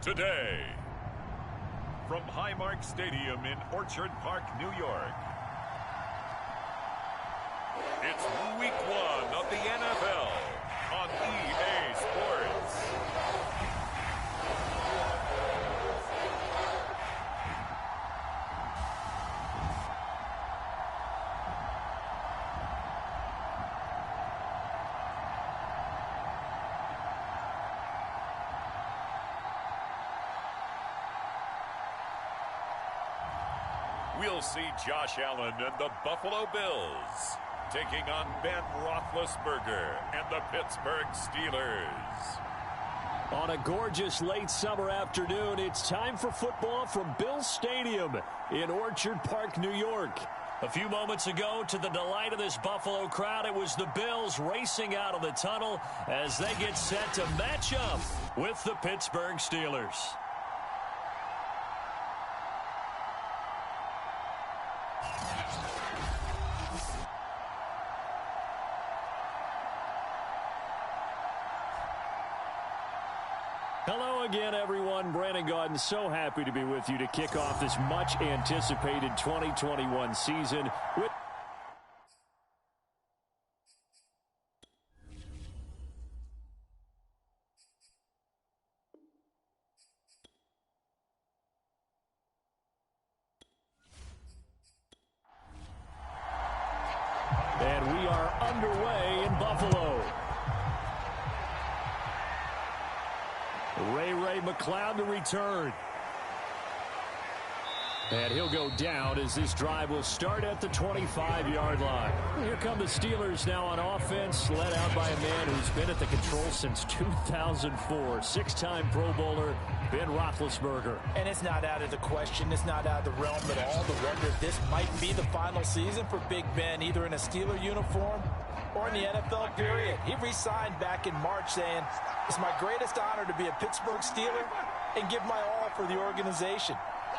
today. From Highmark Stadium in Orchard Park, New York, it's Week 1 of the NFL on EA Sports. We'll see Josh Allen and the Buffalo Bills taking on Ben Roethlisberger and the Pittsburgh Steelers. On a gorgeous late summer afternoon, it's time for football from Bill Stadium in Orchard Park, New York. A few moments ago, to the delight of this Buffalo crowd, it was the Bills racing out of the tunnel as they get set to match up with the Pittsburgh Steelers. Hello again, everyone. Brandon Gaudin, so happy to be with you to kick off this much-anticipated 2021 season. And we are underway in Buffalo. Ray McCloud to return. And he'll go down as this drive will start at the 25-yard line. Here come the Steelers now on offense, led out by a man who's been at the control since 2004. Six-time Pro Bowler, Ben Roethlisberger. And it's not out of the question. It's not out of the realm at all to wonder if this might be the final season for Big Ben, either in a Steeler uniform or in the NFL period. He re-signed back in March saying, "It's my greatest honor to be a Pittsburgh Steeler and give my all for the organization."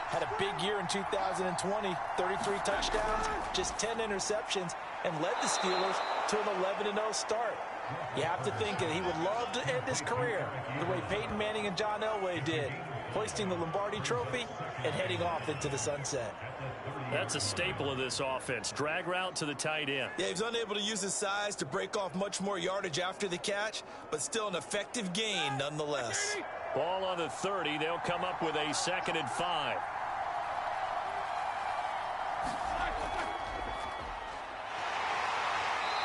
Had a big year in 2020, 33 touchdowns, just 10 interceptions, and led the Steelers to an 11-0 start. You have to think that he would love to end his career the way Peyton Manning and John Elway did, hoisting the Lombardi Trophy and heading off into the sunset. That's a staple of this offense. Drag route to the tight end. Yeah, he's unable to use his size to break off much more yardage after the catch, but still an effective gain nonetheless. Ball on the 30. They'll come up with a 2nd and 5.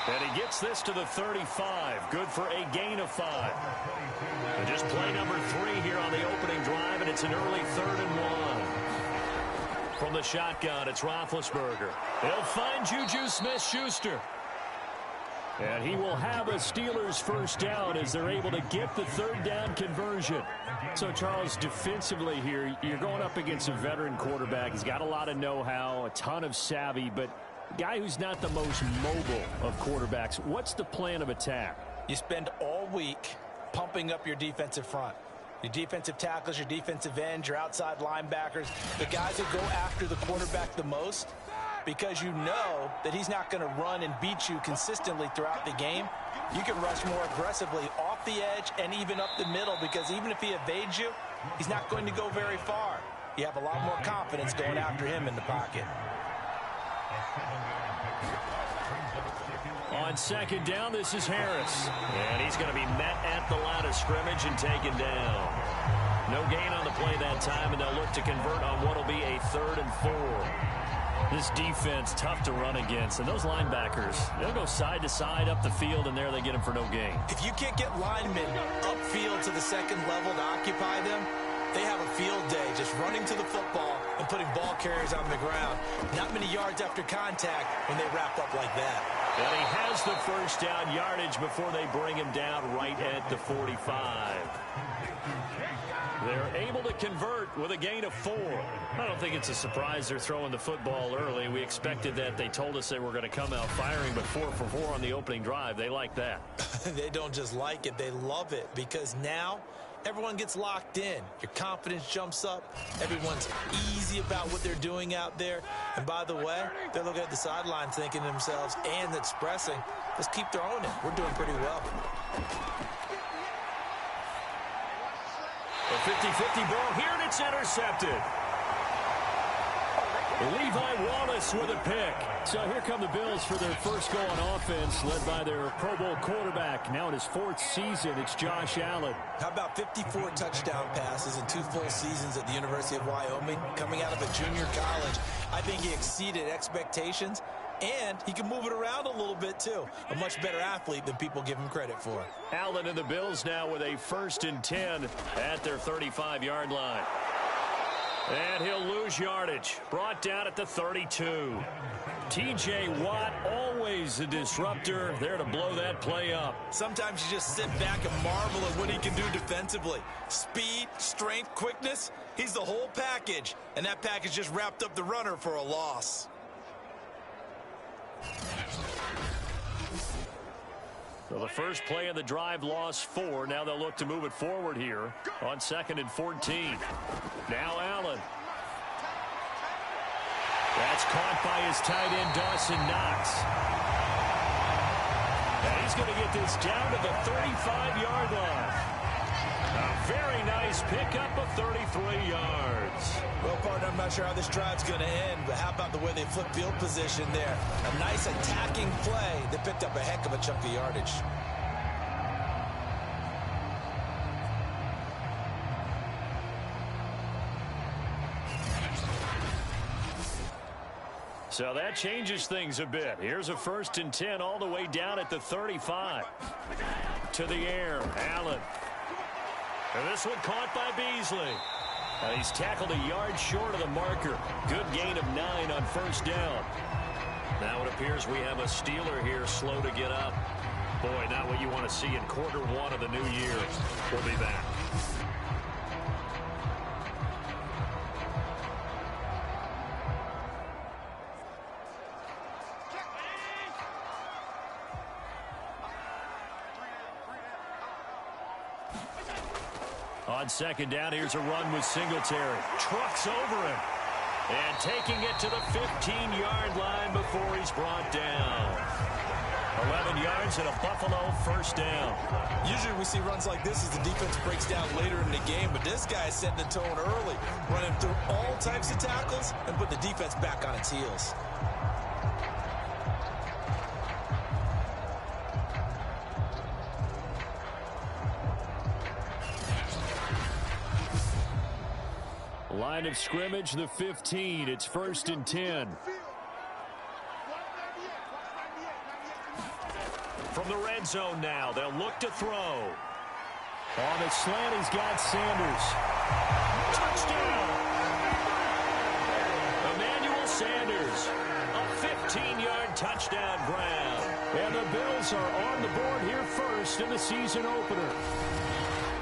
And he gets this to the 35. Good for a gain of 5. And just play number 3 here on the opening drive, and it's an early 3rd and 1. From the shotgun, it's Roethlisberger. He'll find Juju Smith-Schuster. And he will have a Steelers first down as they're able to get the 3rd down conversion. So, Charles, defensively here, you're going up against a veteran quarterback. He's got a lot of know-how, a ton of savvy, but a guy who's not the most mobile of quarterbacks. What's the plan of attack? You spend all week pumping up your defensive front. Your defensive tackles, your defensive ends, your outside linebackers, the guys who go after the quarterback the most, because you know that he's not going to run and beat you consistently throughout the game. You can rush more aggressively off the edge and even up the middle, because even if he evades you, he's not going to go very far. You have a lot more confidence going after him in the pocket. On 2nd down, this is Harris. And he's going to be met at the line of scrimmage and taken down. No gain on the play that time, and they'll look to convert on what will be a 3rd and 4. This defense, tough to run against. And those linebackers, they'll go side to side up the field, and there they get them for no gain. If you can't get linemen upfield to the 2nd level to occupy them, they have a field day just running to the football and putting ball carriers on the ground. Not many yards after contact when they wrap up like that. And he has the first down yardage before they bring him down right at the 45. They're able to convert with a gain of 4. I don't think it's a surprise they're throwing the football early. We expected that. They told us they were going to come out firing, but 4 for 4 on the opening drive. They like that. They don't just like it. They love it, because now everyone gets locked in. Your confidence jumps up. Everyone's easy about what they're doing out there. And by the way, they're looking at the sideline thinking to themselves and expressing, let's keep throwing it. We're doing pretty well. A 50-50 ball here, and it's intercepted. Levi Wallace with a pick. So here come the Bills for their first go on offense, led by their Pro Bowl quarterback. Now in his 4th season, it's Josh Allen. How about 54 touchdown passes in 2 full seasons at the University of Wyoming? Coming out of a junior college, I think he exceeded expectations, and he can move it around a little bit, too. A much better athlete than people give him credit for. Allen and the Bills now with a 1st and 10 at their 35-yard line. And he'll lose yardage. Brought down at the 32. T.J. Watt, always a disruptor, there to blow that play up. Sometimes you just sit back and marvel at what he can do defensively. Speed, strength, quickness, he's the whole package. And that package just wrapped up the runner for a loss. So the first play of the drive lost 4. Now they'll look to move it forward here on 2nd and 14. Now Allen. That's caught by his tight end, Dawson Knox. And he's going to get this down to the 35-yard line. A very nice pickup of 33 yards. Well, partner, I'm not sure how this drive's going to end, but how about the way they flip field position there? A nice attacking play that picked up a heck of a chunk of yardage. So that changes things a bit. Here's a 1st and 10 all the way down at the 35. To the air, Allen. And this one caught by Beasley. And he's tackled a yard short of the marker. Good gain of 9 on 1st down. Now it appears we have a Steeler here slow to get up. Boy, not what you want to see in quarter 1 of the new year. We'll be back. On 2nd down, here's a run with Singletary. Trucks over him. And taking it to the 15-yard line before he's brought down. 11 yards and a Buffalo 1st down. Usually we see runs like this as the defense breaks down later in the game, but this guy is setting the tone early, running through all types of tackles and putting the defense back on its heels. Line of scrimmage, the 15. It's 1st and 10. From the red zone now, they'll look to throw. On the slant, he's got Sanders. Touchdown! Emmanuel Sanders. A 15-yard touchdown grab. And the Bills are on the board here first in the season opener.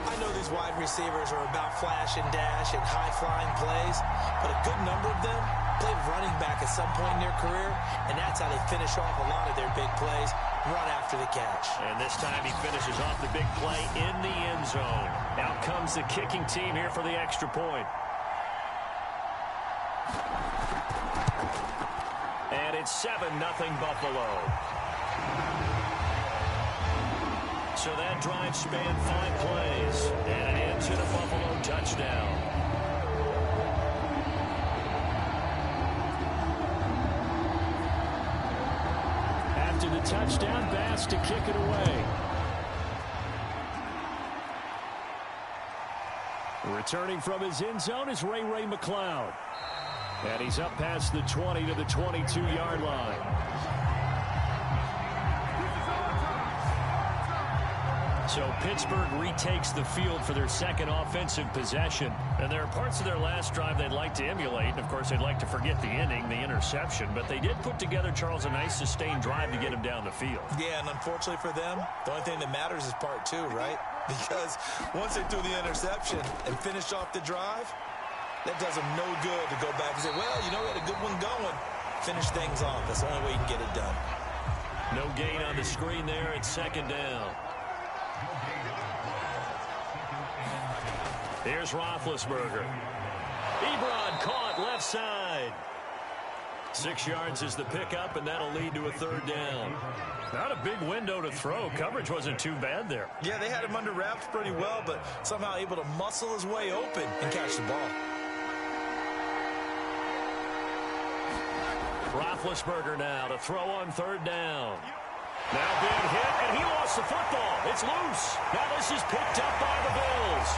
I know these wide receivers are about flash and dash and high-flying plays, but a good number of them played running back at some point in their career, and that's how they finish off a lot of their big plays, run after the catch. And this time he finishes off the big play in the end zone. Out comes the kicking team here for the extra point. And it's 7-0 Buffalo. So that drive spanned 5 plays, and it ends in a Buffalo touchdown. After the touchdown, Bass to kick it away. Returning from his end zone is Ray McLeod. And he's up past the 20 to the 22-yard line. So Pittsburgh retakes the field for their second offensive possession. And there are parts of their last drive they'd like to emulate. And, of course, they'd like to forget the ending, the interception. But they did put together, Charles, a nice sustained drive to get him down the field. Yeah, and unfortunately for them, the only thing that matters is part 2, right? Because once they threw the interception and finished off the drive, that does them no good to go back and say, well, you know, we had a good one going. Finish things off. That's the only way you can get it done. No gain on the screen there. It's 2nd down. Here's Roethlisberger. Ebron caught left side. 6 yards is the pickup, and that'll lead to a third down. Not a big window to throw. Coverage wasn't too bad there. Yeah, they had him under wraps pretty well, but somehow able to muscle his way open and catch the ball. Roethlisberger now to throw on third down. Now being hit, and he lost the football. It's loose. Now this is picked up by the Bills.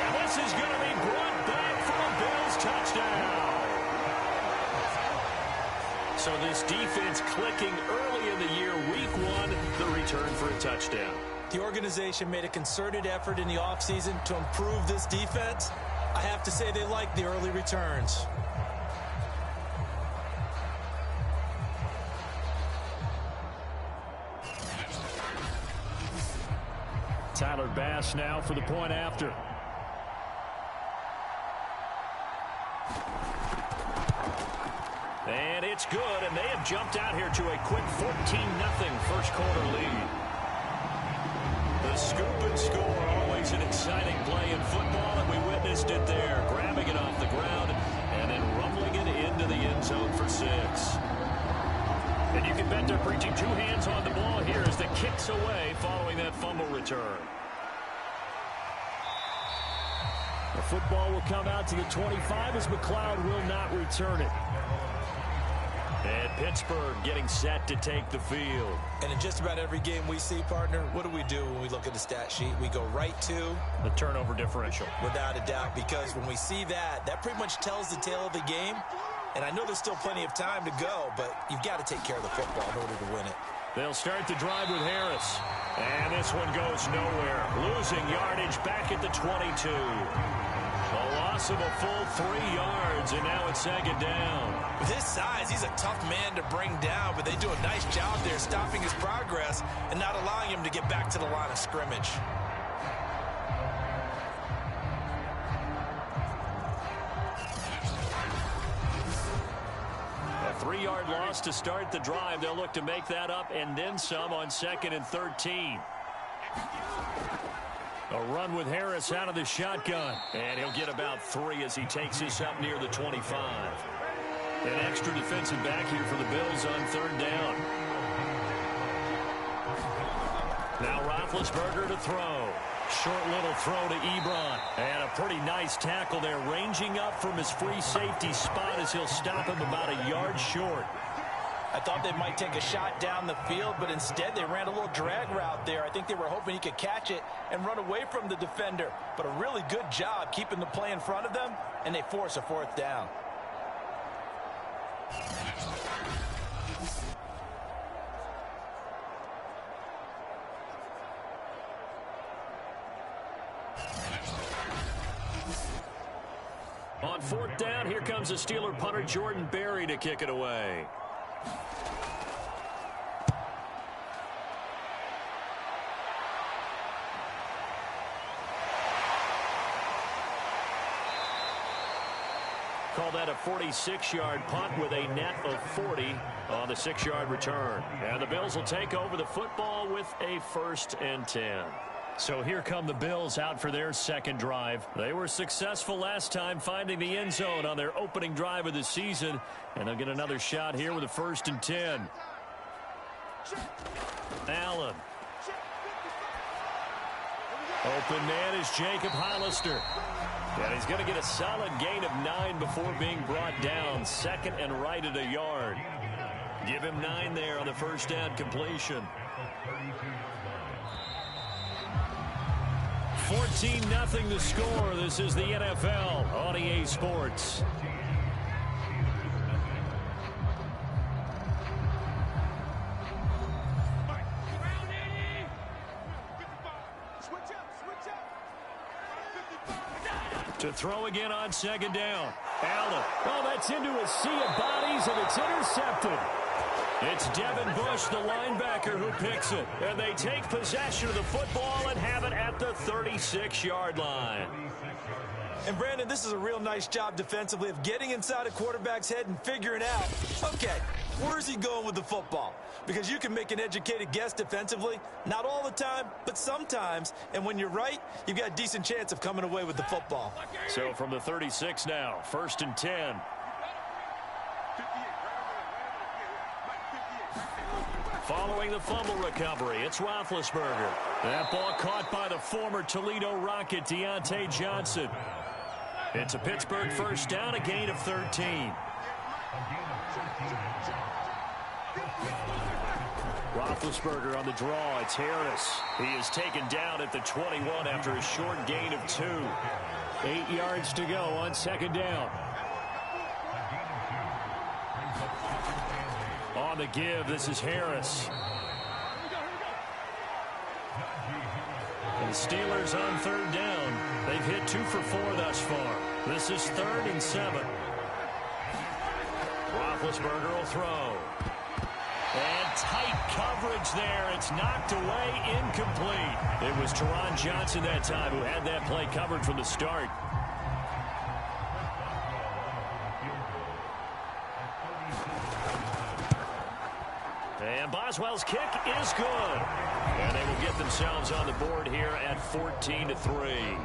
And this is going to be brought back for a Bills touchdown. So this defense clicking early in the year, week 1, the return for a touchdown. The organization made a concerted effort in the offseason to improve this defense. I have to say they like the early returns. Tyler Bass now for the point after. And it's good, and they have jumped out here to a quick 14-0 first quarter lead. The scoop and score, always an exciting play in football, and we witnessed it there, grabbing it off the ground and then rumbling it into the end zone for 6. And you can bet they're preaching 2 hands on the ball here as the kick's away following that fumble return. The football will come out to the 25 as McLeod will not return it. And Pittsburgh getting set to take the field. And in just about every game we see, partner, what do we do when we look at the stat sheet? We go right to the turnover differential. Without a doubt, because when we see that, that pretty much tells the tale of the game. And I know there's still plenty of time to go, but you've got to take care of the football in order to win it. They'll start the drive with Harris. And this one goes nowhere. Losing yardage back at the 22. A loss of a full 3 yards, and now it's 2nd down. With his size, he's a tough man to bring down, but they do a nice job there stopping his progress and not allowing him to get back to the line of scrimmage. A 3-yard loss to start the drive. They'll look to make that up and then some on 2nd and 13. A run with Harris out of the shotgun. And he'll get about 3 as he takes this up near the 25. An extra defensive back here for the Bills on 3rd down. Now Roethlisberger to throw. Short little throw to Ebron. And a pretty nice tackle there, ranging up from his free safety spot as he'll stop him about a yard short. I thought they might take a shot down the field, but instead they ran a little drag route there. I think they were hoping he could catch it and run away from the defender. But a really good job keeping the play in front of them, and they force a 4th down. On 4th down, here comes the Steeler punter Jordan Berry to kick it away. Call that a 46-yard punt with a net of 40 on the 6-yard return. And the Bills will take over the football with a 1st and 10. So here come the Bills out for their 2nd drive. They were successful last time finding the end zone on their opening drive of the season. And they'll get another shot here with a 1st and 10. Allen. Open man is Jacob Hollister. And he's going to get a solid gain of 9 before being brought down. 2nd and right at a yard. Give him 9 there on the 1st down completion. 14-0 the score. This is the NFL on EA Sports. To throw again on 2nd down. Allen. Oh, that's into a sea of bodies, and it's intercepted. It's Devin Bush, the linebacker, who picks it. And they take possession of the football and have it at the 36-yard line. And, Brandon, this is a real nice job defensively of getting inside a quarterback's head and figuring out, okay, where's he going with the football? Because you can make an educated guess defensively, not all the time, but sometimes. And when you're right, you've got a decent chance of coming away with the football. So from the 36 now, 1st and 10. Following the fumble recovery, it's Roethlisberger. That ball caught by the former Toledo Rocket, Deontay Johnson. It's a Pittsburgh first down, a gain of 13. Roethlisberger on the draw. It's Harris. He is taken down at the 21 after a short gain of 2. 8 yards to go on second down. On the give, this is Harris. And the Steelers on third down. They've hit 2 for 4 thus far. This is 3rd and 7. Roethlisberger will throw. And tight coverage there. It's knocked away, incomplete. It was Teron Johnson that time who had that play covered from the start. And Boswell's kick is good. And they will get themselves on the board here at 14-3.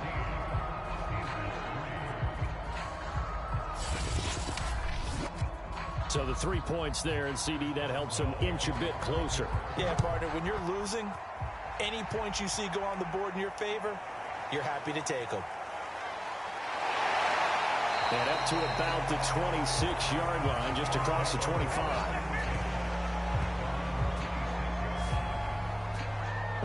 So the 3 points there, and CD, that helps them inch a bit closer. Yeah, partner, when you're losing, any points you see go on the board in your favor, you're happy to take them. And up to about the 26-yard line, just across the 25.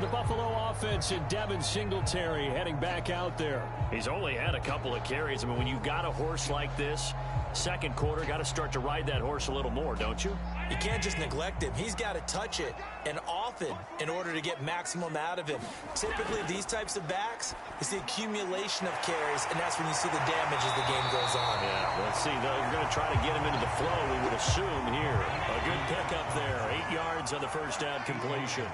The Buffalo offense and Devin Singletary heading back out there. He's only had a couple of carries. I mean, when you've got a horse like this, second quarter, got to start to ride that horse a little more, don't you? You can't just neglect him. He's got to touch it, and often, in order to get maximum out of him. Typically, these types of backs, it's the accumulation of carries, and that's when you see the damage as the game goes on. Yeah, let's see. They're going to try to get him into the flow, we would assume here. A good pickup there. 8 yards on the first down completion.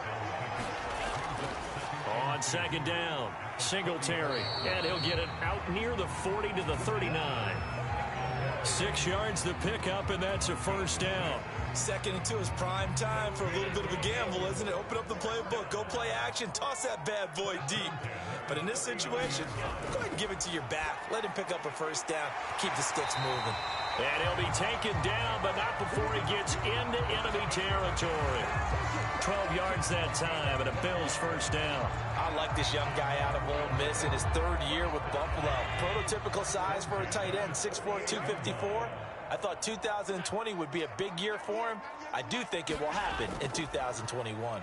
On second down, Singletary, and he'll get it out near the 40 to the 39. 6 yards the pickup, and that's a first down. 2nd and 2 is prime time for a little bit of a gamble, isn't it? Open up the playbook, go play action, toss that bad boy deep. But in this situation, go ahead and give it to your back. Let him pick up a first down, keep the sticks moving. And he'll be taken down, but not before he gets into enemy territory. 12 yards that time, and a Bills first down. I like this young guy out of Ole Miss in his 3rd year with Buffalo. Prototypical size for a tight end, 6'4", 254. I thought 2020 would be a big year for him. I do think it will happen in 2021.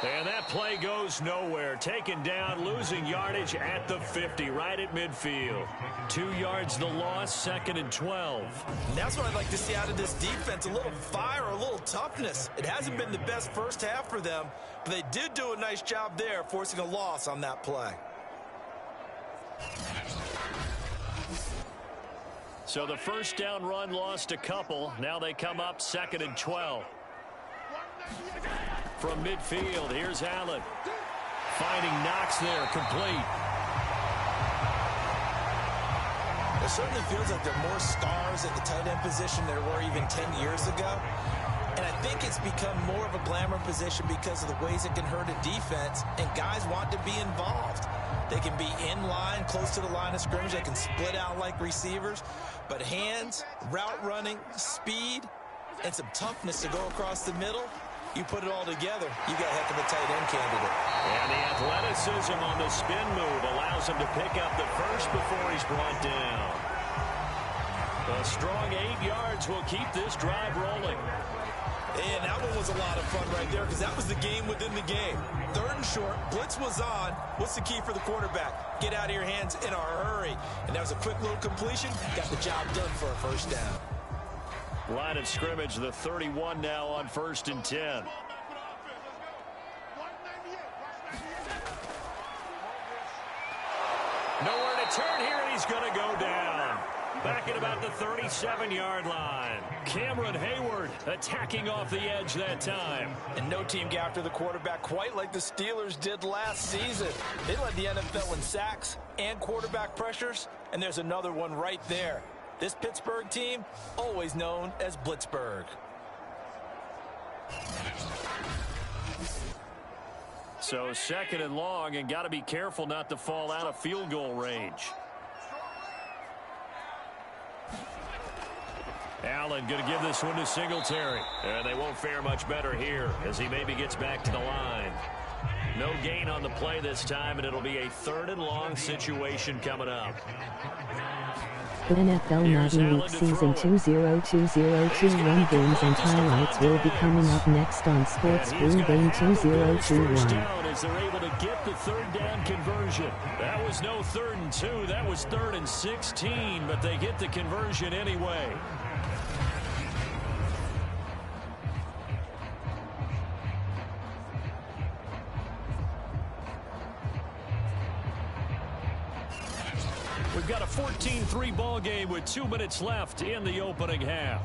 And that play goes nowhere. Taken down, losing yardage at the 50, right at midfield. 2 yards the loss, 2nd and 12. And that's what I'd like to see out of this defense, a little fire, a little toughness. It hasn't been the best first half for them, but they did do a nice job there, forcing a loss on that play. So the first down run lost a couple. Now they come up 2nd and 12. From midfield, here's Allen. Finding Knox there, complete. It certainly feels like there are more stars at the tight end position than there were even 10 years ago. And I think it's become more of a glamour position because of the ways it can hurt a defense, and guys want to be involved. They can be in line, close to the line of scrimmage. They can split out like receivers. But hands, route running, speed, and some toughness to go across the middle, you put it all together, you got a heck of a tight end candidate. And the athleticism on the spin move allows him to pick up the first before he's brought down. A strong 8 yards will keep this drive rolling. And that one was a lot of fun right there because that was the game within the game. 3rd and short, blitz was on. What's the key for the quarterback? Get out of your hands in a hurry. And that was a quick little completion. Got the job done for a first down. Line of scrimmage, the 31 now on 1st and 10. Nowhere to turn here, and he's going to go down. Back at about the 37-yard line. Cameron Hayward attacking off the edge that time. And no team got after the quarterback quite like the Steelers did last season. They led the NFL in sacks and quarterback pressures, and there's another one right there. This Pittsburgh team, always known as Blitzburgh. So 2nd and long, and got to be careful not to fall out of field goal range. Allen going to give this one to Singletary. And they won't fare much better here as he maybe gets back to the line. No gain on the play this time, and it'll be a 3rd and long situation coming up. The NFL Madden Week Season 2020-2 run games and highlights will be coming up next on Sports Boom Game 2021. As they're able to get the 3rd down conversion. That was no 3rd and 2. That was 3rd and 16, but they get the conversion anyway. We've got a 14-3 ball game with 2 minutes left in the opening half.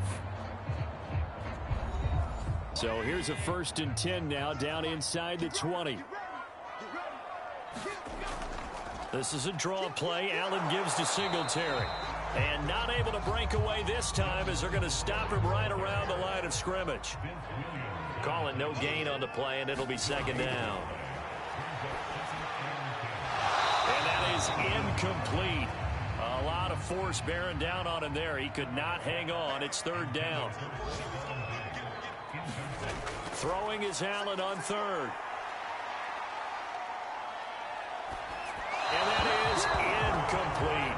So here's a 1st and 10 now, down inside the 20. This is a draw play. Allen gives to Singletary. And not able to break away this time as they're going to stop him right around the line of scrimmage. Call it no gain on the play, and it'll be 2nd down. And that is incomplete. A lot of force bearing down on him there. He could not hang on. It's 3rd down. Throwing is Allen on 3rd. And that is incomplete.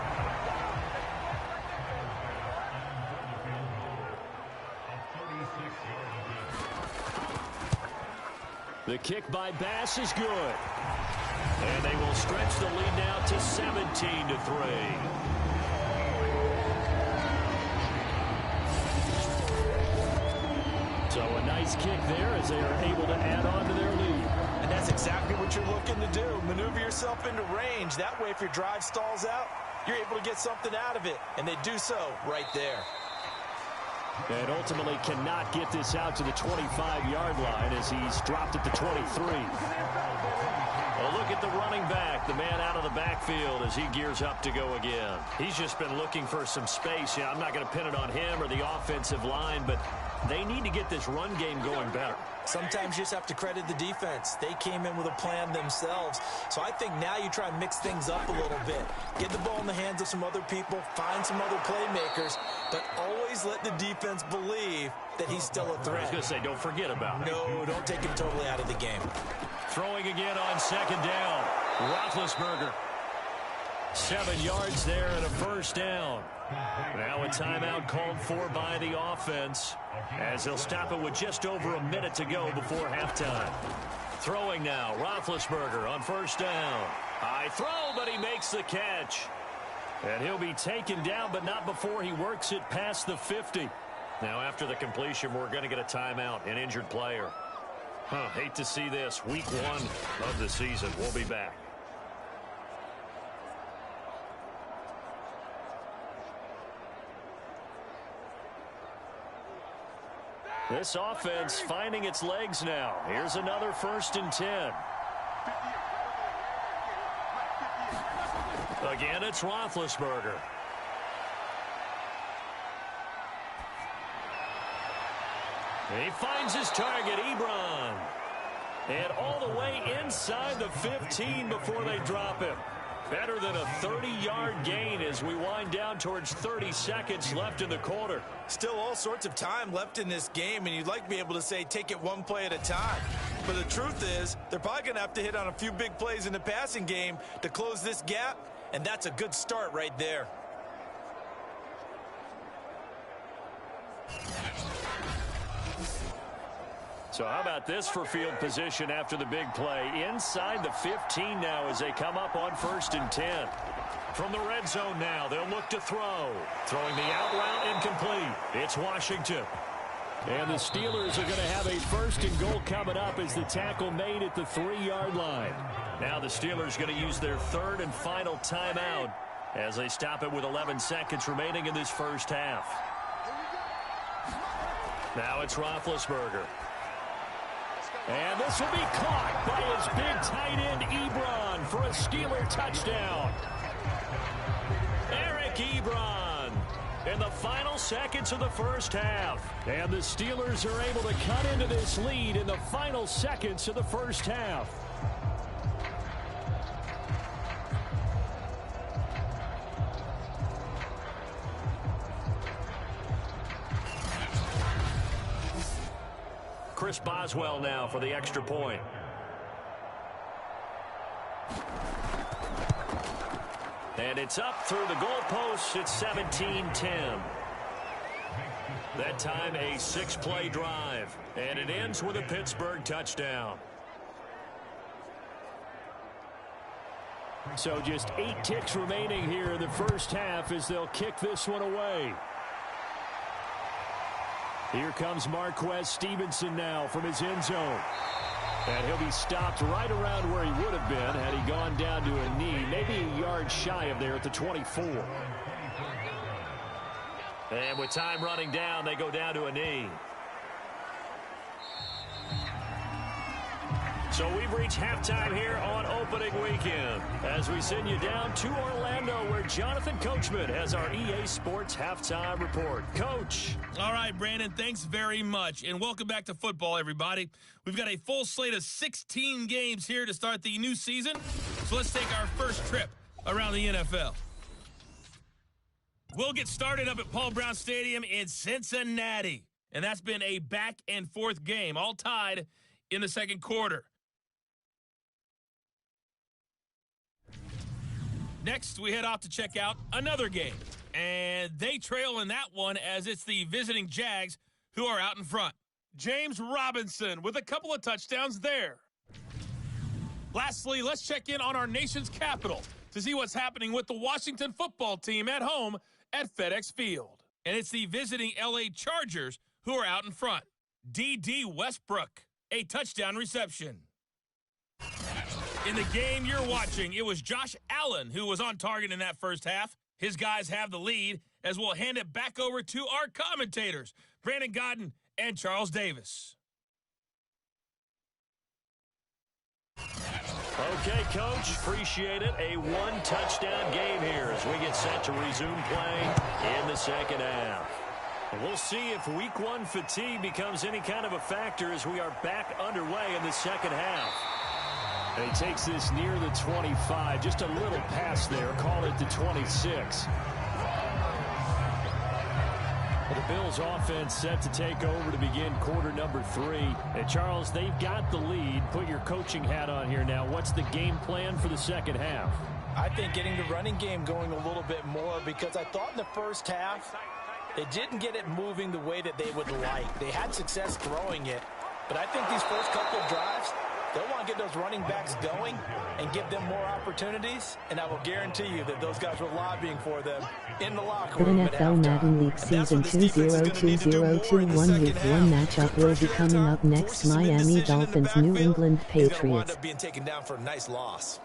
The kick by Bass is good. And they will stretch the lead now to 17-3. So a nice kick there as they are able to add on to their lead. And that's exactly what you're looking to do. Maneuver yourself into range. That way, if your drive stalls out, you're able to get something out of it. And they do so right there. And ultimately cannot get this out to the 25-yard line as he's dropped at the 23. A look at the running back, the man out of the backfield as he gears up to go again. He's just been looking for some space. I'm not going to pin it on him or the offensive line, but they need to get this run game going better. Sometimes you just have to credit the defense. They came in with a plan themselves. So I think now you try and mix things up a little bit. Get the ball in the hands of some other people, find some other playmakers, but always let the defense believe that he's still a threat. I was going to say, don't forget about it. No, don't take him totally out of the game. Throwing again on 2nd down. Roethlisberger. 7 yards there and a 1st down. Now a timeout called for by the offense as they'll stop it with just over a minute to go before halftime. Throwing now, Roethlisberger on 1st down. High throw, but he makes the catch. And he'll be taken down, but not before he works it past the 50. Now after the completion, we're going to get a timeout, an injured player. Hate to see this. Week 1 of the season. We'll be back. This offense finding its legs now. Here's another 1st and 10. Again, it's Roethlisberger. He finds his target, Ebron. And all the way inside the 15 before they drop him. Better than a 30-yard gain as we wind down towards 30 seconds left in the quarter. Still all sorts of time left in this game, and you'd like to be able to say take it one play at a time. But the truth is, they're probably going to have to hit on a few big plays in the passing game to close this gap, and that's a good start right there. So how about this for field position after the big play? Inside the 15 now as they come up on 1st and 10. From the red zone now, they'll look to throw. Throwing the out route incomplete. It's Washington. And the Steelers are going to have a 1st and goal coming up as the tackle made at the 3-yard line. Now the Steelers going to use their 3rd and final timeout as they stop it with 11 seconds remaining in this first half. Now it's Roethlisberger. And this will be caught by his big tight end, Ebron, for a Steeler touchdown. Eric Ebron in the final seconds of the first half. And the Steelers are able to cut into this lead in the final seconds of the first half. Chris Boswell now for the extra point. And it's up through the goalposts. It's 17-10. That time a 6-play drive. And it ends with a Pittsburgh touchdown. So just 8 ticks remaining here in the first half as they'll kick this one away. Here comes Marquez Stevenson now from his end zone. And he'll be stopped right around where he would have been had he gone down to a knee, maybe a yard shy of there at the 24. And with time running down, they go down to a knee. So we've reached halftime here on opening weekend as we send you down to Orlando where Jonathan Coachman has our EA Sports halftime report. Coach. All right, Brandon, thanks very much. And welcome back to football, everybody. We've got a full slate of 16 games here to start the new season. So let's take our first trip around the NFL. We'll get started up at Paul Brown Stadium in Cincinnati. And that's been a back-and-forth game, all tied in the second quarter. Next, we head off to check out another game. And they trail in that one as it's the visiting Jags who are out in front. James Robinson with a couple of touchdowns there. Lastly, let's check in on our nation's capital to see what's happening with the Washington football team at home at FedEx Field. And it's the visiting LA Chargers who are out in front. D.D. Westbrook, a touchdown reception. In the game you're watching, it was Josh Allen who was on target in that first half. His guys have the lead as we'll hand it back over to our commentators, Brandon Godden and Charles Davis. Okay, Coach, appreciate it. A one-touchdown game here as we get set to resume play in the second half. We'll see if week one fatigue becomes any kind of a factor as we are back underway in the second half. And he takes this near the 25, just a little past there, call it the 26. Well, the Bills offense set to take over to begin quarter number 3. And Charles, they've got the lead. Put your coaching hat on here now. What's the game plan for the second half? I think getting the running game going a little bit more because I thought in the first half they didn't get it moving the way that they would like. They had success throwing it, but I think these first couple of drives, they'll want to get those running backs going and give them more opportunities, and I will guarantee you that those guys were lobbying for them in the locker room at NFL Madden League Season 202021 Week 1 matchup will be coming up next. Miami Dolphins, New England Patriots. Wind up being taken down for a nice loss.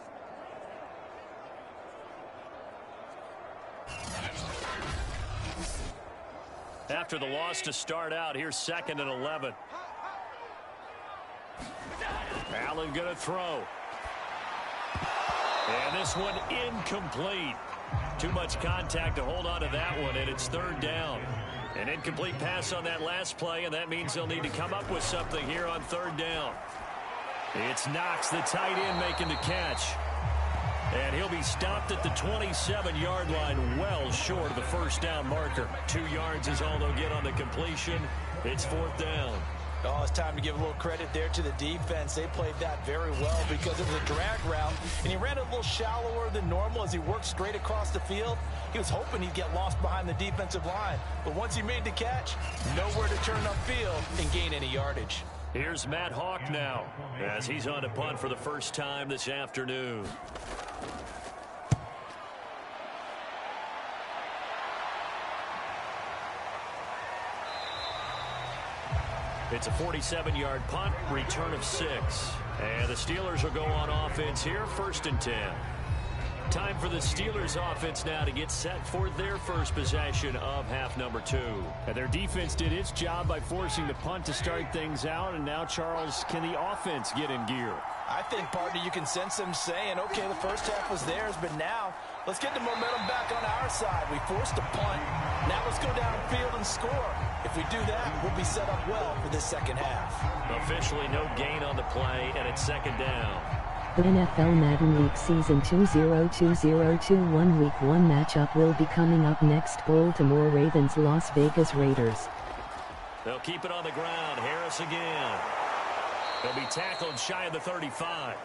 After the loss to start out, here's 2nd and 11. Allen going to throw. And this one incomplete. Too much contact to hold on to that one, and it's 3rd down. An incomplete pass on that last play, and that means they'll need to come up with something here on 3rd down. It's Knox, the tight end, making the catch. And he'll be stopped at the 27-yard line, well short of the 1st down marker. 2 yards is all they'll get on the completion. It's 4th down. Oh, it's time to give a little credit there to the defense. They played that very well because it was a drag route, and he ran a little shallower than normal as he worked straight across the field. He was hoping he'd get lost behind the defensive line, but once he made the catch, nowhere to turn upfield and gain any yardage. Here's Matt Hawk now as he's on to punt for the first time this afternoon. It's a 47-yard punt, return of 6. And the Steelers will go on offense here, 1st and 10. Time for the Steelers offense now to get set for their first possession of half number 2. And their defense did its job by forcing the punt to start things out. And now, Charles, can the offense get in gear? I think, partner, you can sense them saying, okay, the first half was theirs, but now let's get the momentum back on our side. We forced a punt. Now let's go downfield and score. If we do that, we'll be set up well for this second half. Officially no gain on the play, and it's 2nd down. The NFL Madden League Season 202021 Week 1 matchup will be coming up next. Baltimore Ravens, Las Vegas Raiders. They'll keep it on the ground. Harris again. He'll be tackled shy of the 35.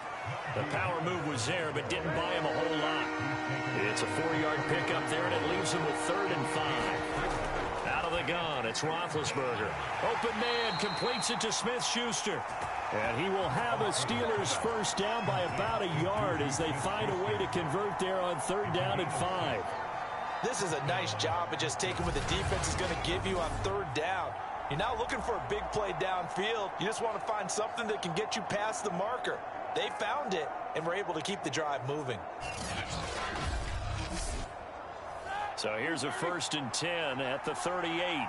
The power move was there, but didn't buy him a whole lot. It's a 4-yard pickup there, and it leaves him with 3rd and 5. Out of the gun, it's Roethlisberger. Open man, completes it to Smith-Schuster. And he will have a Steelers first down by about a yard as they find a way to convert there on 3rd down and 5. This is a nice job of just taking what the defense is going to give you on 3rd down. You're not looking for a big play downfield. You just want to find something that can get you past the marker. They found it and were able to keep the drive moving. So here's a 1st and 10 at the 38.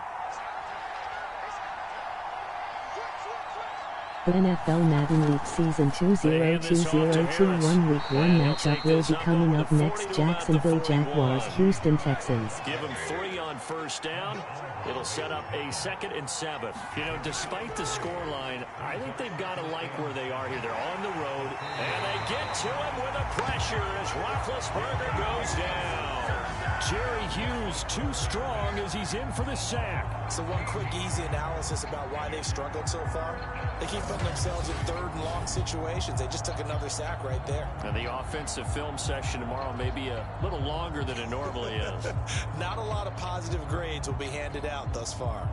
The NFL Madden League Season 202021 Week 1 matchup will be coming up next. Jacksonville Jaguars, Houston Texans. Give them 3 on 1st down. It'll set up a 2nd and 7. You know, despite the scoreline, I think they've got to like where they are here. They're on the road, and they get to him with a pressure as Roethlisberger goes down. Jerry Hughes too strong as he's in for the sack. So one quick, easy analysis about why they've struggled so far. They keep putting themselves in 3rd and long situations. They just took another sack right there. And the offensive film session tomorrow may be a little longer than it normally is. Not a lot of positive grades will be handed out thus far.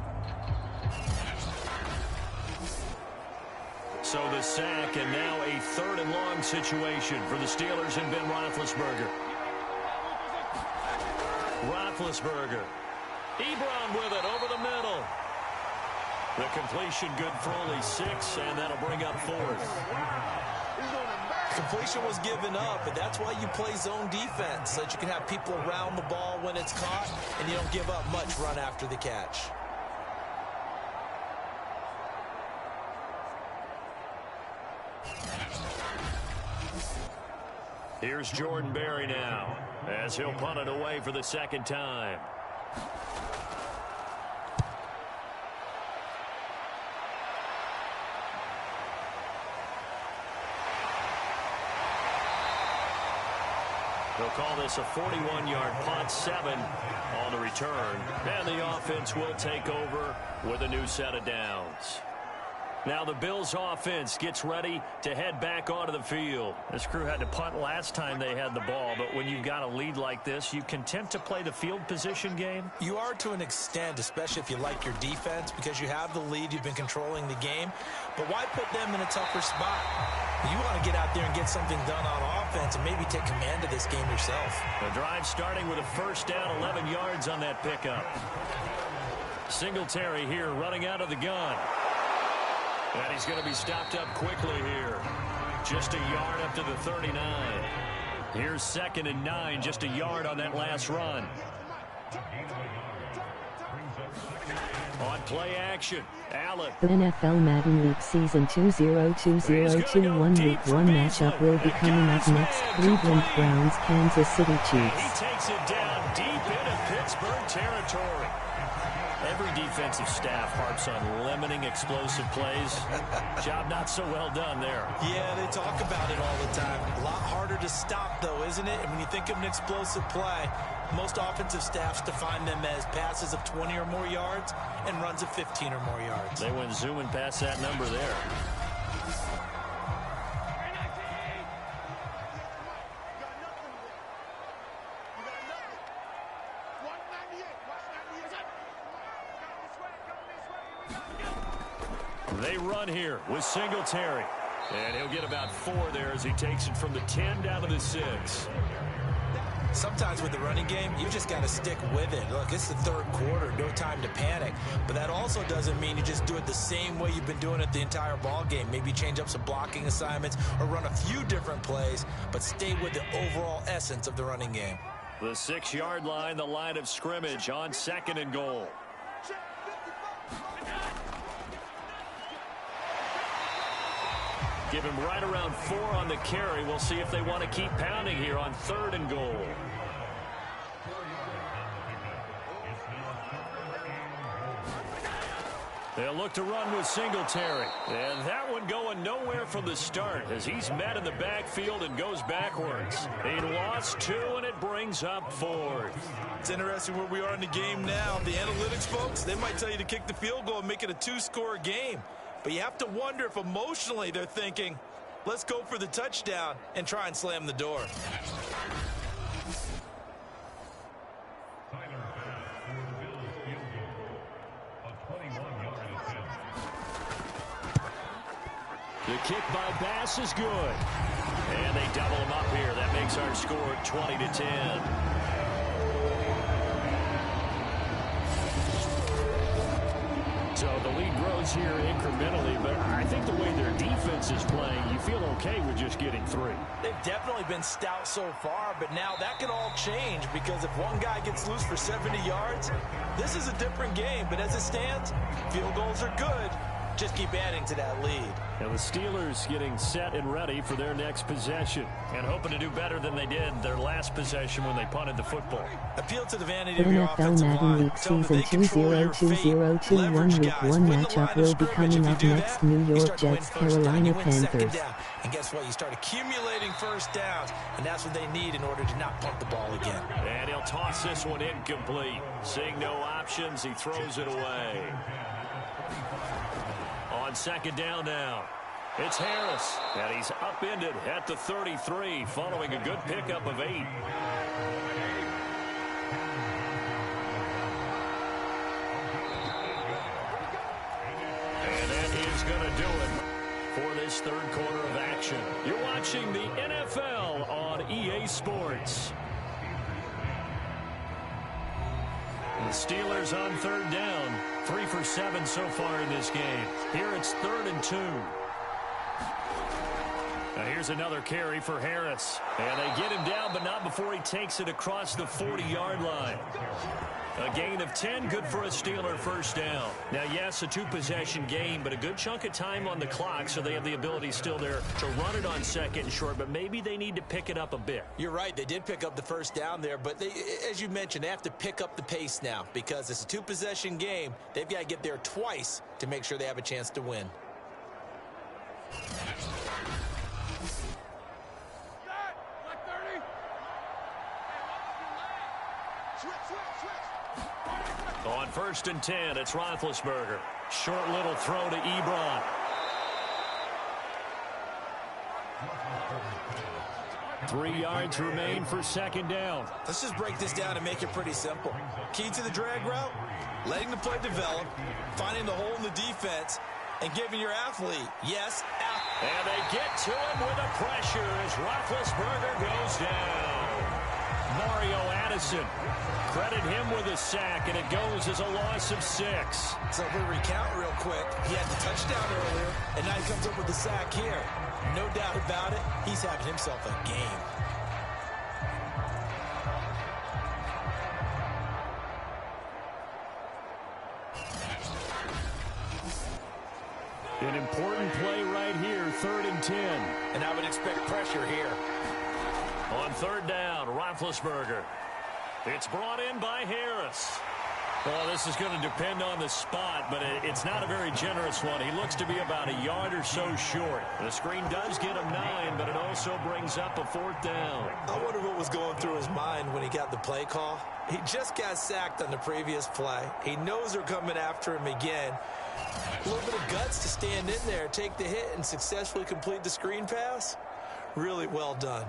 So the sack, and now a 3rd and long situation for the Steelers and Ben Roethlisberger. Roethlisberger. Ebron with it over the middle. The completion good for only 6, and that'll bring up 4th. Completion was given up, but that's why you play zone defense, so that you can have people around the ball when it's caught, and you don't give up much run after the catch. Here's Jordan Berry now, as he'll punt it away for the 2nd time. They'll call this a 41-yard punt, 7 on the return. And the offense will take over with a new set of downs. Now the Bills offense gets ready to head back onto the field. This crew had to punt last time they had the ball, but when you've got a lead like this, you can tempt to play the field position game. You are to an extent, especially if you like your defense, because you have the lead, you've been controlling the game. But why put them in a tougher spot? You want to get out there and get something done on offense and maybe take command of this game yourself. The drive starting with a 1st down, 11 yards on that pickup. Singletary here running out of the gun. And he's going to be stopped up quickly here. Just a yard up to the 39. Here's 2nd and 9, just a yard on that last run. On play action, Allen. The NFL Madden League Season 202021 Week 1 matchup will be coming up next. Cleveland Browns, Kansas City Chiefs. He takes it down deep into Pittsburgh territory. Every defensive staff harps on limiting explosive plays. Job not so well done there. Yeah, they talk about it all the time. A lot harder to stop, though, isn't it? And when you think of an explosive play, most offensive staffs define them as passes of 20 or more yards and runs of 15 or more yards. They went zooming past that number there. They run here with Singletary. And he'll get about 4 there as he takes it from the 10 down to the 6. Sometimes with the running game, you just got to stick with it. Look, it's the 3rd quarter, no time to panic. But that also doesn't mean you just do it the same way you've been doing it the entire ball game. Maybe change up some blocking assignments or run a few different plays, but stay with the overall essence of the running game. The 6-yard line, the line of scrimmage on 2nd and goal. Give him right around 4 on the carry. We'll see if they want to keep pounding here on 3rd and goal. They'll look to run with Singletary. And that one going nowhere from the start as he's met in the backfield and goes backwards. He lost 2, and it brings brings up fourth. It's interesting where we are in the game now. The analytics folks, they might tell you to kick the field goal and make it a 2-score game. But you have to wonder if emotionally they're thinking, let's go for the touchdown and try and slam the door. The kick by Bass is good. And they double him up here. That makes our score 20-10. So the lead grows here incrementally, but I think the way their defense is playing, you feel okay with just getting 3. They've definitely been stout so far, but now that can all change because if one guy gets loose for 70 yards, this is a different game. But as it stands, field goals are good. Just keep adding to that lead. And the Steelers getting set and ready for their next possession and hoping to do better than they did their last possession when they punted the football. Appeal to the vanity The of your NFL offensive Madden line. League Tell them Season they control your fate. 2020-21 Leverage Week guys. 1 Win the line matchup of will be scrimmage. coming If you up do next. that, New you York start to win Jets, first down, Carolina you win second Panthers. down. And guess what? You start accumulating first downs, and that's what they need in order to not pump the ball again. And he'll toss this one incomplete. Seeing no options, he throws it away. On second down now, it's Harris, and he's upended at the 33 following a good pickup of 8. And that is going to do it for this third quarter of action. You're watching the NFL on EA Sports. The Steelers on third down, 3 for 7 so far in this game. Here it's 3rd and 2. Now here's another carry for Harris. And they get him down, but not before he takes it across the 40-yard line. A gain of 10, good for a Steeler first down. Now, yes, a 2-possession game, but a good chunk of time on the clock, so they have the ability still there to run it on second and short, but maybe they need to pick it up a bit. You're right. They did pick up the first down there, but they, as you mentioned, they have to pick up the pace now because it's a 2-possession game. They've got to get there twice to make sure they have a chance to win. On 1st and 10, it's Roethlisberger. Short little throw to Ebron. Three yards remain for second down. Let's just break this down and make it pretty simple. Key to the drag route, letting the play develop, finding the hole in the defense, and giving your athlete, yes, and they get to him with the pressure as Roethlisberger goes down. Mario Addison, credit him with a sack, and it goes as a loss of 6. So if we recount real quick, he had the touchdown earlier, and now he comes up with the sack here. No doubt about it, he's having himself a game. An important play right here, 3rd and 10. And I would expect pressure here. On third down, Roethlisberger. It's brought in by Harris. Well, this is going to depend on the spot, but it's not a very generous one. He looks to be about a yard or so short. The screen does get him 9, but it also brings up a 4th down. I wonder what was going through his mind when he got the play call. He just got sacked on the previous play. He knows they're coming after him again. A little bit of guts to stand in there, take the hit, and successfully complete the screen pass. Really well done.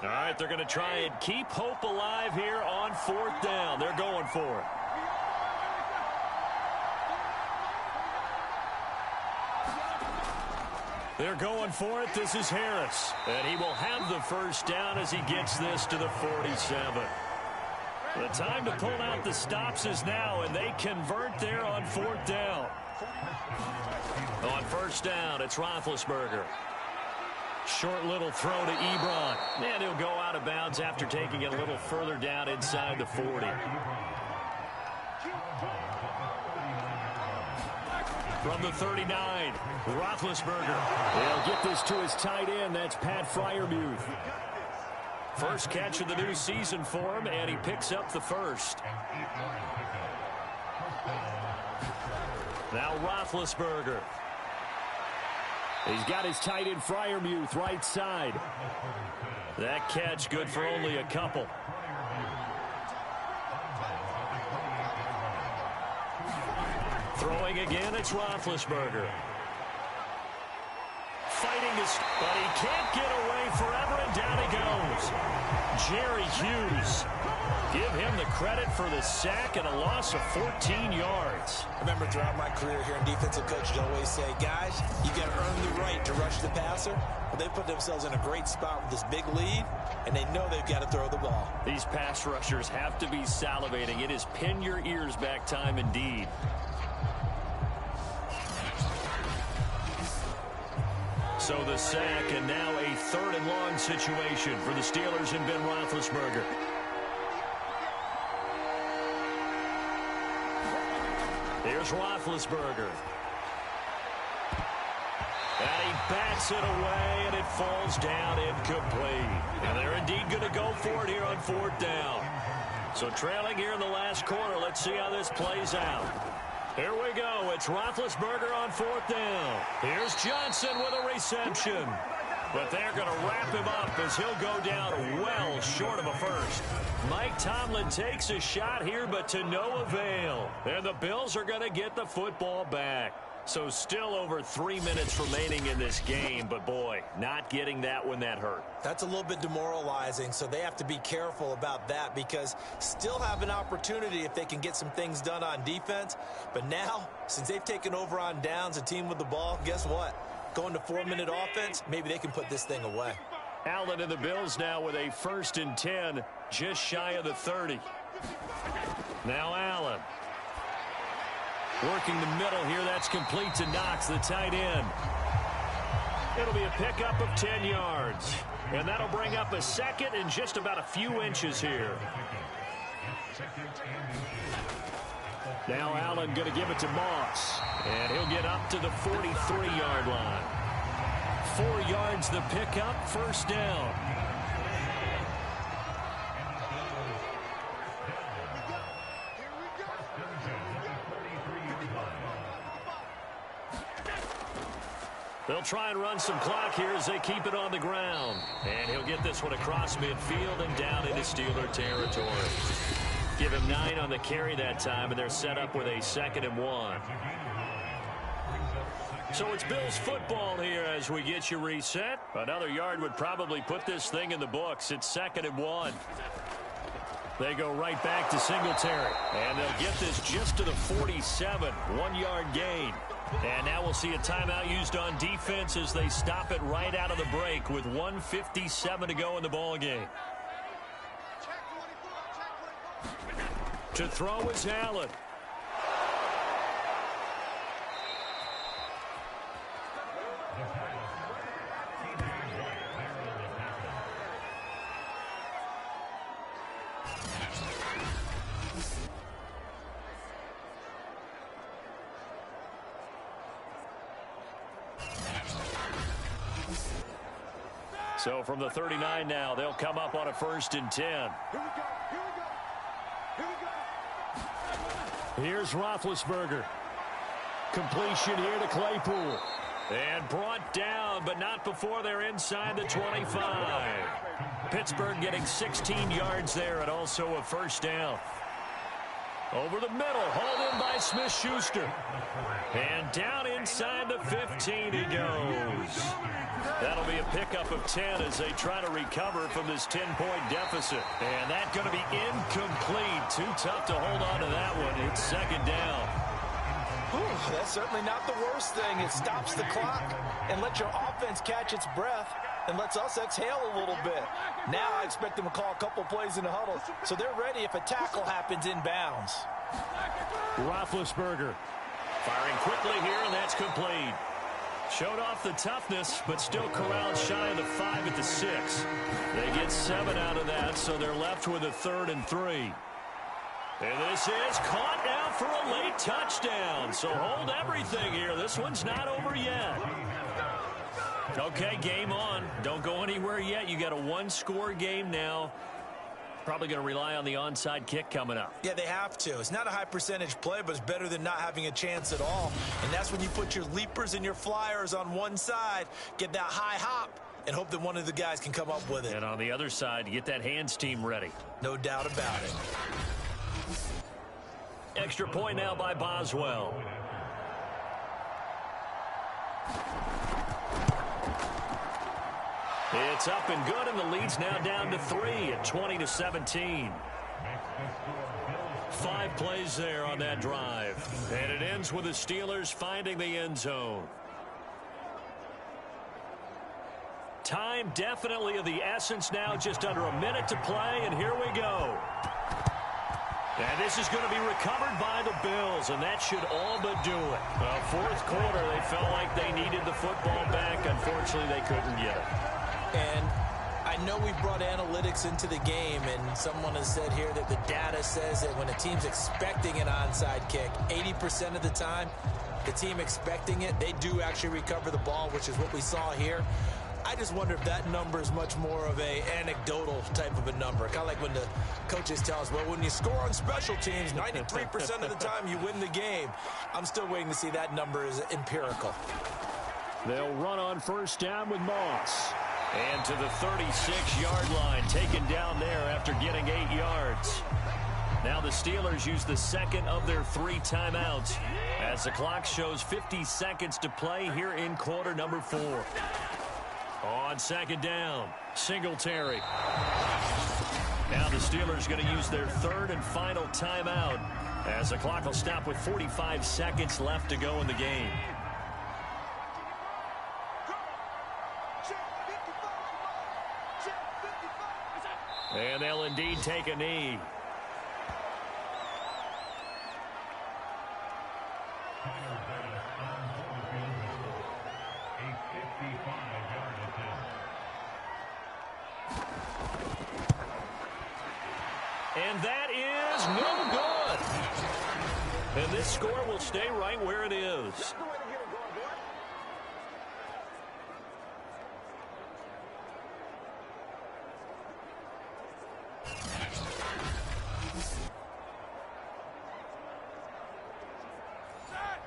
All right, they're going to try and keep hope alive here on 4th down. They're going for it. They're going for it. This is Harris. And he will have the first down as he gets this to the 47. The time to pull out the stops is now, and they convert there on 4th down. On 1st down, it's Roethlisberger. Short little throw to Ebron. And he'll go out of bounds after taking it a little further down inside the 40. From the 39, Roethlisberger. He'll get this to his tight end. That's Pat Freiermuth. First catch of the new season for him, and he picks up the first. Now Roethlisberger. He's got his tight end Freiermuth right side. That catch good for only a couple. Throwing again, it's Roethlisberger. Fighting his, but he can't get away forever, and down he goes. Jerry Hughes. Give him the credit for the sack and a loss of 14 yards. I remember throughout my career here in defensive coaches always say, guys, you got to earn the right to rush the passer. Well, they put themselves in a great spot with this big lead, and they know they've got to throw the ball. These pass rushers have to be salivating. It is pin your ears back time indeed. So the sack, and now a 3rd and long situation for the Steelers and Ben Roethlisberger. Here's Roethlisberger. And he bats it away, and it falls down incomplete. And they're indeed going to go for it here on 4th down. So trailing here in the last quarter, let's see how this plays out. Here we go. It's Roethlisberger on 4th down. Here's Johnson with a reception. But they're going to wrap him up as he'll go down well short of a first. Mike Tomlin takes a shot here, but to no avail. And the Bills are going to get the football back. So still over 3 minutes remaining in this game, but boy, not getting that when that hurt. That's a little bit demoralizing, so they have to be careful about that because still have an opportunity if they can get some things done on defense. But now, since they've taken over on downs, a team with the ball, guess what? Going to 4-minute offense, maybe they can put this thing away. Allen and the Bills now with a 1st and 10, just shy of the 30. Now Allen. Working the middle here, that's complete to Knox, the tight end. It'll be a pickup of 10 yards. And that'll bring up a 2nd and just about a few inches here. Now Allen going to give it to Moss. And he'll get up to the 43-yard line. 4 yards the pickup, 1st down. They'll try and run some clock here as they keep it on the ground. And he'll get this one across midfield and down into Steeler territory. Give him 9 on the carry that time, and they're set up with a 2nd and 1. So it's Bills football here as we get you reset. Another yard would probably put this thing in the books. It's 2nd and 1. They go right back to Singletary. And they'll get this just to the 47. 1-yard gain. And now we'll see a timeout used on defense as they stop it right out of the break with 1:57 to go in the ball game. To throw is Allen. So from the 39 now, they'll come up on a 1st and 10. Here's Roethlisberger. Completion here to Claypool. And brought down, but not before they're inside the 25. Pittsburgh getting 16 yards there and also a 1st down. Over the middle, hauled in by Smith-Schuster. And down inside the 15 he goes. That'll be a pickup of 10 as they try to recover from this 10-point deficit. And that's going to be incomplete. Too tough to hold on to that one. It's 2nd down. Whew, that's certainly not the worst thing. It stops the clock and lets your offense catch its breath and lets us exhale a little bit. Now I expect them to call a couple plays in the huddle so they're ready if a tackle happens inbounds. Roethlisberger firing quickly here, and that's complete. Showed off the toughness, but still corralled shy of the 5 at the 6. They get 7 out of that, so they're left with a 3rd and 3. And this is caught now for a late touchdown. So hold everything here. This one's not over yet. Okay, game on. Don't go anywhere yet. You got a 1-score game now. Probably going to rely on the onside kick coming up. Yeah, they have to. It's not a high percentage play, but it's better than not having a chance at all. And that's when you put your leapers and your flyers on one side, get that high hop, and hope that one of the guys can come up with it. And on the other side, get that hands team ready. No doubt about it. Extra point now by Boswell. It's up and good, and the lead's now down to 3 at 20-17. 5 plays there on that drive. And it ends with the Steelers finding the end zone. Time definitely of the essence now, just under a minute to play, and here we go. And this is going to be recovered by the Bills, and that should all but do it. Well, fourth quarter, they felt like they needed the football back. Unfortunately, they couldn't get it. And I know we brought analytics into the game, and someone has said here that the data says that when a team's expecting an onside kick, 80% of the time, the team expecting it, they do actually recover the ball, which is what we saw here. I just wonder if that number is much more of a anecdotal type of a number. Kind of like when the coaches tell us, well, when you score on special teams, 93% of the time you win the game. I'm still waiting to see that number is empirical. They'll run on first down with Moss. And to the 36-yard line, taken down there after getting 8 yards. Now the Steelers use the second of their 3 timeouts as the clock shows 50 seconds to play here in quarter number 4. On second down, Singletary. Now the Steelers going to use their 3rd and final timeout as the clock will stop with 45 seconds left to go in the game. And they'll indeed take a knee. And that is no good. And this score will stay right where it is.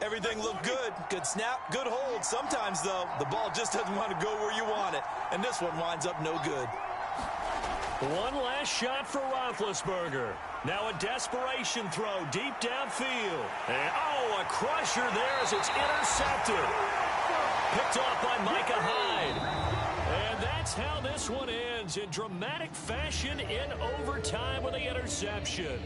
Everything looked good. Good snap, good hold. Sometimes, though, the ball just doesn't want to go where you want it. And this one winds up no good. One last shot for Roethlisberger. Now a desperation throw deep downfield. And, a crusher there as it's intercepted. Picked off by Micah Hyde. And that's how this one ends, in dramatic fashion in overtime with the interception.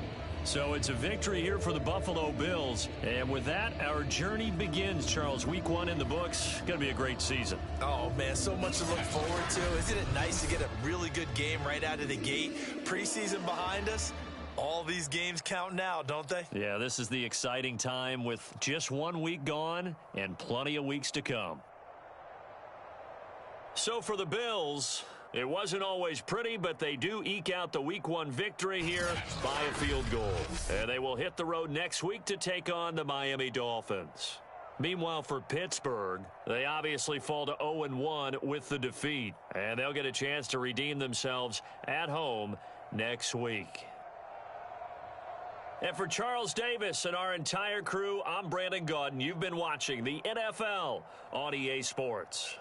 So it's a victory here for the Buffalo Bills. And with that, our journey begins, Charles. Week 1 in the books. Going to be a great season. Oh, man, so much to look forward to. Isn't it nice to get a really good game right out of the gate? Preseason behind us. All these games count now, don't they? Yeah, this is the exciting time with just 1 week gone and plenty of weeks to come. So for the Bills, it wasn't always pretty, but they do eke out the Week 1 victory here by a field goal. And they will hit the road next week to take on the Miami Dolphins. Meanwhile, for Pittsburgh, they obviously fall to 0-1 with the defeat. And they'll get a chance to redeem themselves at home next week. And for Charles Davis and our entire crew, I'm Brandon Gaudin. You've been watching the NFL on EA Sports.